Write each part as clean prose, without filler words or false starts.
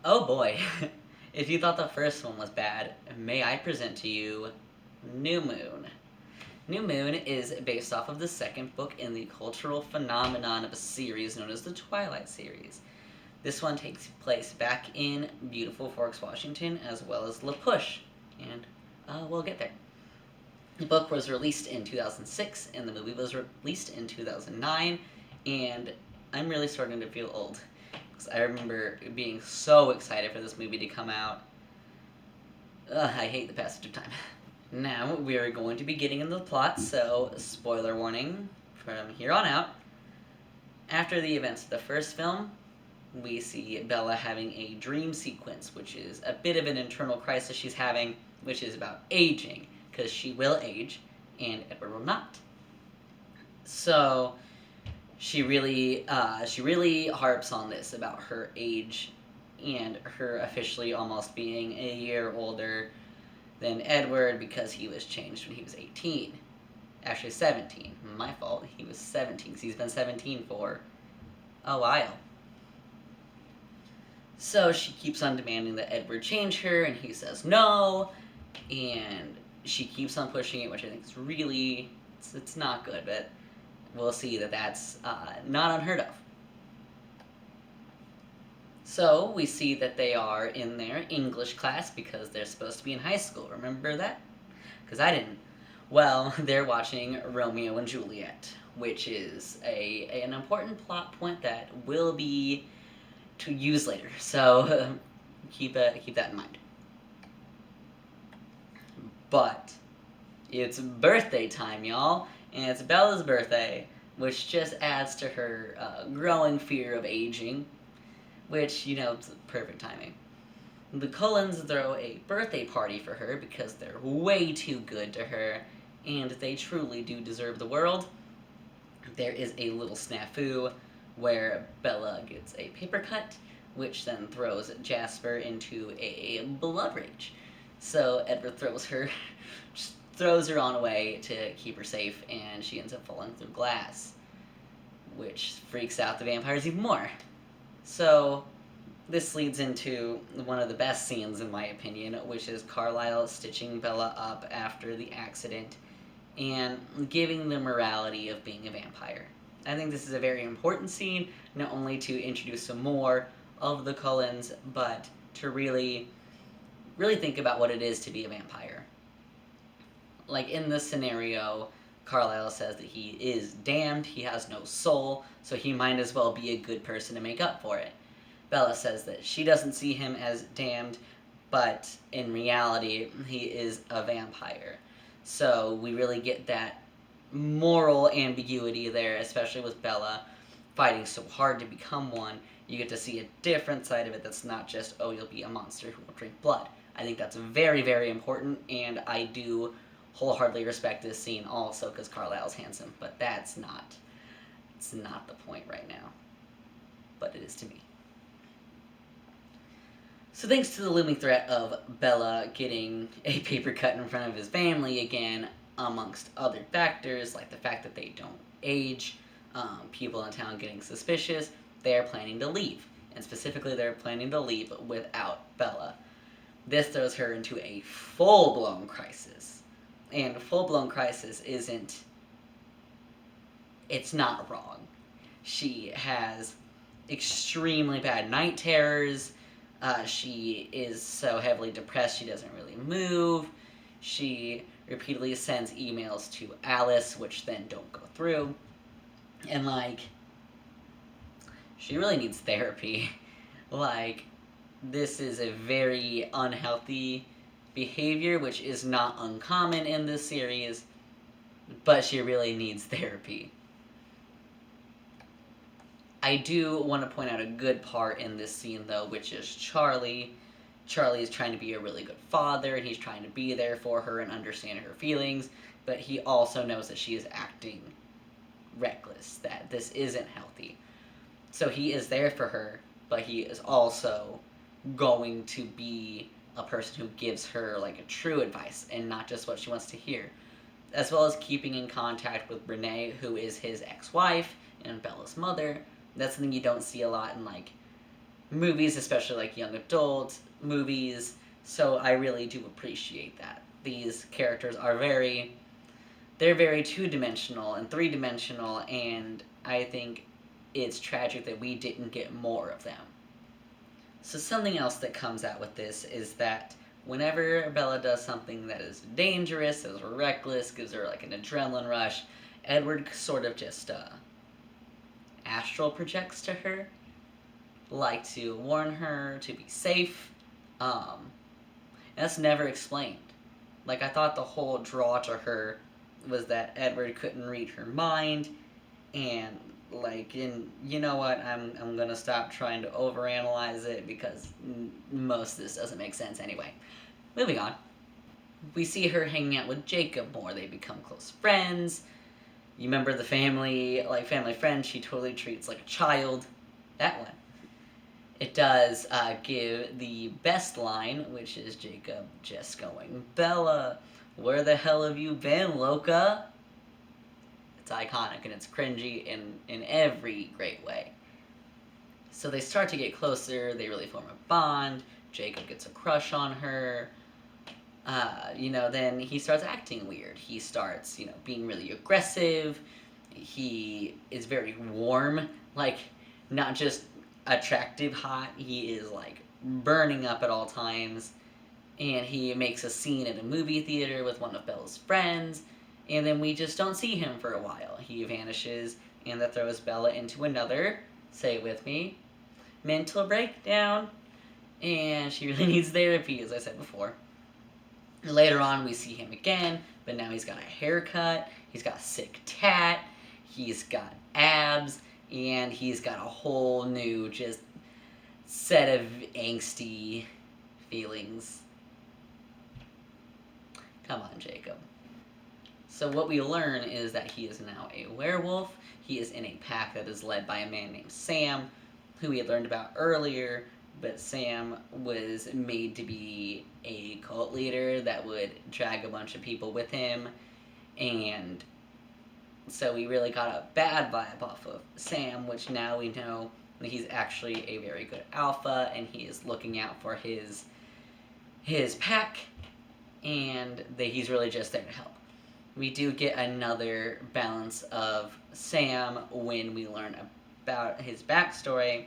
Oh boy. If you thought the first one was bad, may I present to you New Moon. New Moon is based off of the second book in the cultural phenomenon of a series known as the Twilight series. This one takes place back in beautiful Forks, Washington, as well as La Push, and we'll get there. The book was released in 2006, and the movie was released in 2009, and I'm really starting to feel old. Because I remember being so excited for this movie to come out. I hate the passage of time. Now, we are going to be getting into the plot, so spoiler warning from here on out. After the events of the first film, we see Bella having a dream sequence, which is a bit of an internal crisis she's having, which is about aging, because she will age, and Edward will not. So, she really harps on this about her age and her officially almost being a year older than Edward because he was changed when he was 18. Actually, 17. My fault. He was 17 because he's been 17 for a while. So she keeps on demanding that Edward change her, and he says no, and she keeps on pushing it, which I think is really, it's not good, but we'll see that that's not unheard of. So we see that they are in their English class because they're supposed to be in high school. Remember that? Because I didn't. Well, they're watching Romeo and Juliet, which is an important plot point that will be to use later. So keep that in mind. But it's birthday time, y'all, and it's Bella's birthday, which just adds to her growing fear of aging, which, it's perfect timing. The Cullens throw a birthday party for her because they're way too good to her, and they truly do deserve the world. There is a little snafu where Bella gets a paper cut, which then throws Jasper into a blood rage. So Edward throws her on away to keep her safe, and she ends up falling through glass, which freaks out the vampires even more. So this leads into one of the best scenes, in my opinion, which is Carlisle stitching Bella up after the accident and giving the morality of being a vampire. I think this is a very important scene, not only to introduce some more of the Cullens, but to really think about what it is to be a vampire. Like in this scenario, Carlisle says that he is damned, he has no soul, so he might as well be a good person to make up for it. Bella says that she doesn't see him as damned, but in reality, he is a vampire. So we really get that moral ambiguity there, especially with Bella fighting so hard to become one. You get to see a different side of it that's not just, oh, you'll be a monster who will drink blood. I think that's very, very important, and I do wholeheartedly respect this scene also because Carlisle's handsome, but it's not the point right now. But it is to me. So thanks to the looming threat of Bella getting a paper cut in front of his family again, amongst other factors, like the fact that they don't age, people in town getting suspicious, they are planning to leave. And specifically, they're planning to leave without Bella. This throws her into a full-blown crisis. And full-blown crisis it's not wrong. She has extremely bad night terrors. She is so heavily depressed she doesn't really move. She repeatedly sends emails to Alice, which then don't go through. And, she really needs therapy. This is a very unhealthy behavior, which is not uncommon in this series, but she really needs therapy. I do want to point out a good part in this scene, though, which is Charlie. Charlie is trying to be a really good father, and he's trying to be there for her and understand her feelings, but he also knows that she is acting reckless, that this isn't healthy. So he is there for her, but he is also going to be a person who gives her, a true advice, and not just what she wants to hear. As well as keeping in contact with Renee, who is his ex-wife, and Bella's mother. That's something you don't see a lot in, movies, especially like young adult movies. So I really do appreciate that. These characters are they're very two-dimensional and three-dimensional, and I think it's tragic that we didn't get more of them. So something else that comes out with this is that whenever Bella does something that is dangerous, is reckless, gives her like an adrenaline rush, Edward sort of just astral projects to her, like to warn her to be safe. Um, and that's never explained. Like, I thought the whole draw to her was that Edward couldn't read her mind, and like, and you know what, I'm gonna stop trying to overanalyze it because most of this doesn't make sense anyway. Moving on. We see her hanging out with Jacob more. They become close friends. You remember the family friend she totally treats like a child. That one. It does give the best line, which is Jacob just going, "Bella, where the hell have you been, Loca?" It's iconic and it's cringy in every great way. So they start to get closer, they really form a bond. Jacob gets a crush on her. Then he starts acting weird. He starts, being really aggressive. He is very warm, like, not just attractive hot, he is, like, burning up at all times. And he makes a scene at a movie theater with one of Bella's friends, and then we just don't see him for a while. He vanishes, and that throws Bella into another, say it with me, mental breakdown. And she really needs therapy, as I said before. Later on, we see him again, but now he's got a haircut, he's got a sick tat, he's got abs, and he's got a whole new, just, set of angsty feelings. Come on, Jacob. So what we learn is that he is now a werewolf. He is in a pack that is led by a man named Sam, who we had learned about earlier, but Sam was made to be a cult leader that would drag a bunch of people with him, and so we really got a bad vibe off of Sam, which now we know that he's actually a very good alpha, and he is looking out for his pack, and that he's really just there to help. We do get another balance of Sam when we learn about his backstory,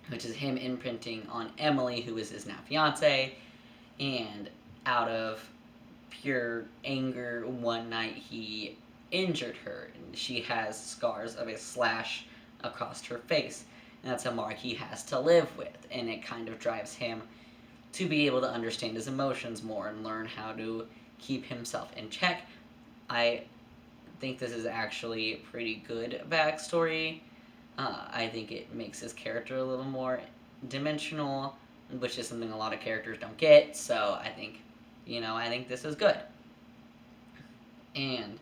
which is him imprinting on Emily, who is his now fiance, and out of pure anger, one night he injured her, and she has scars of a slash across her face, and that's a mark he has to live with, and it kind of drives him to be able to understand his emotions more and learn how to keep himself in check. I think this is actually a pretty good backstory. I think it makes his character a little more dimensional, which is something a lot of characters don't get, so I think this is good. And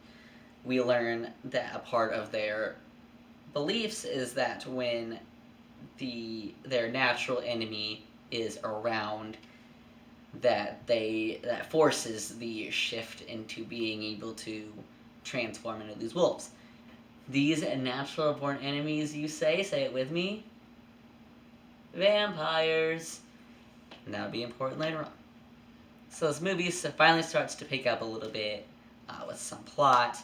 we learn that a part of their beliefs is that when their natural enemy is around, that forces the shift into being able to transform into these wolves. These natural born enemies, you say it with me, vampires. And that'll be important later on. So this movie finally starts to pick up a little bit with some plot,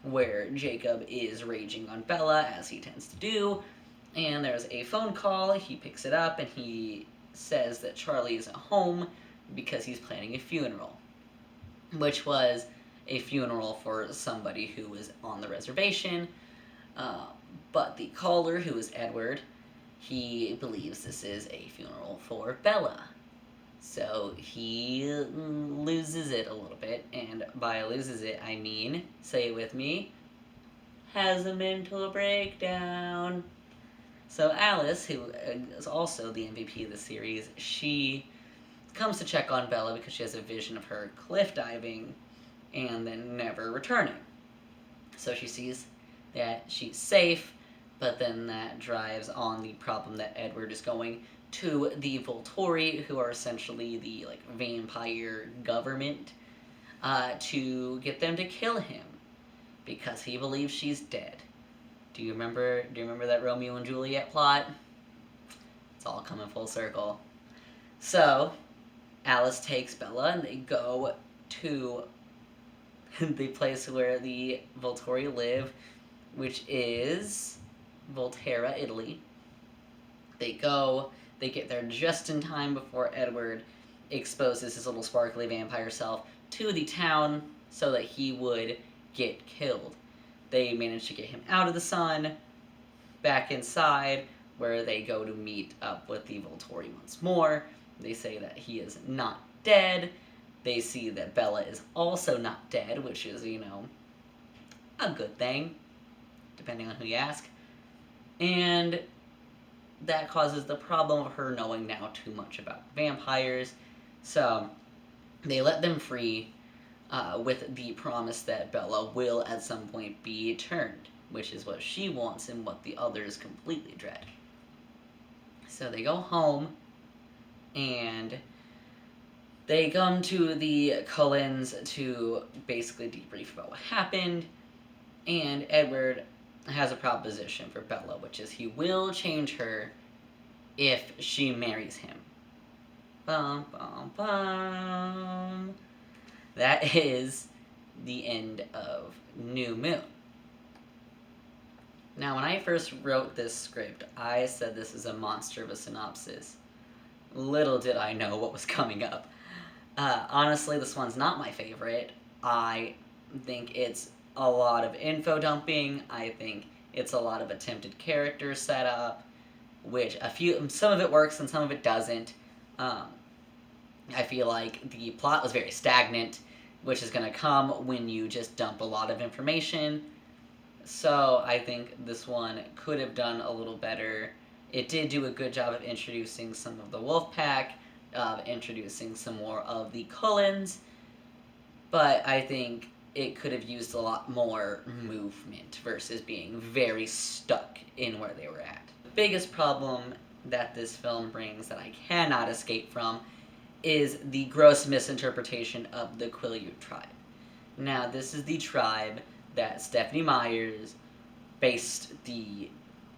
where Jacob is raging on Bella, as he tends to do, and there's a phone call. He picks it up, and he says that Charlie is at home because he's planning a funeral, which was a funeral for somebody who was on the reservation, but the caller, who is Edward, he believes this is a funeral for Bella. So he loses it a little bit, and by loses it, I mean, say it with me, has a mental breakdown. So Alice, who is also the MVP of the series, she comes to check on Bella because she has a vision of her cliff diving and then never returning. So she sees that she's safe, but then that drives on the problem that Edward is going to the Volturi, who are essentially the vampire government, to get them to kill him because he believes she's dead. Do you remember that Romeo and Juliet plot? It's It's all coming full circle. So, Alice takes Bella and they go to the place where the Volturi live, which is Volterra, Italy. They get there just in time before Edward exposes his little sparkly vampire self to the town so that he would get killed. They manage to get him out of the sun, back inside, where they go to meet up with the Volturi once more. They say that he is not dead. They see that Bella is also not dead, which is, a good thing, depending on who you ask. And that causes the problem of her knowing now too much about vampires. So they let them free with the promise that Bella will at some point be turned, which is what she wants and what the others completely dread. So they go home, and they come to the Cullens to basically debrief about what happened, and Edward has a proposition for Bella, which is he will change her if she marries him. Bum, bum, bum. That is the end of New Moon. Now, when I first wrote this script, I said this is a monster of a synopsis. Little did I know what was coming up. Honestly, this one's not my favorite. I think it's a lot of info dumping. I think it's a lot of attempted character setup, which some of it works and some of it doesn't. I feel like the plot was very stagnant, which is going to come when you just dump a lot of information. So I think this one could have done a little better. It did do a good job of introducing some of the wolf pack, introducing some more of the Cullens, but I think it could have used a lot more movement versus being very stuck in where they were at. The biggest problem that this film brings that I cannot escape from is the gross misinterpretation of the Quileute tribe. Now, this is the tribe that Stephenie Meyers based the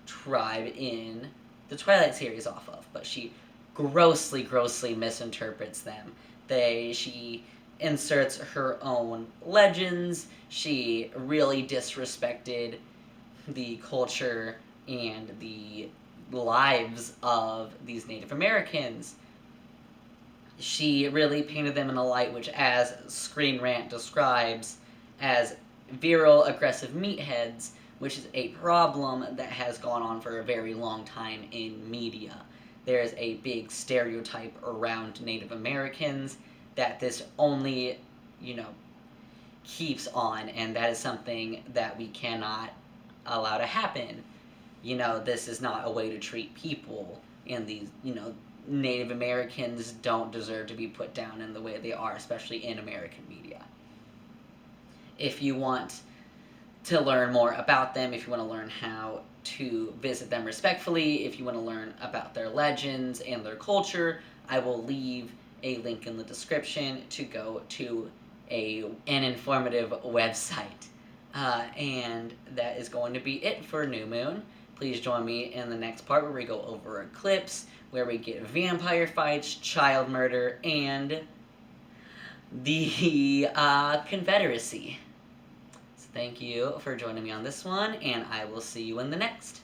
tribe in the Twilight series off of, but she grossly misinterprets them. She inserts her own legends. She really disrespected the culture and the lives of these Native Americans. She really painted them in a light which, as Screen Rant describes, as virile, aggressive meatheads, which is a problem that has gone on for a very long time in media. There's a big stereotype around Native Americans that this only, keeps on, and that is something that we cannot allow to happen. This is not a way to treat people, and these, Native Americans don't deserve to be put down in the way they are, especially in American media. If you want to learn more about them, if you want to learn how to visit them respectfully, if you want to learn about their legends and their culture, I will leave a link in the description to go to an informative website. And that is going to be it for New Moon. Please join me in the next part where we go over Eclipse, where we get vampire fights, child murder, and the Confederacy. So thank you for joining me on this one, and I will see you in the next.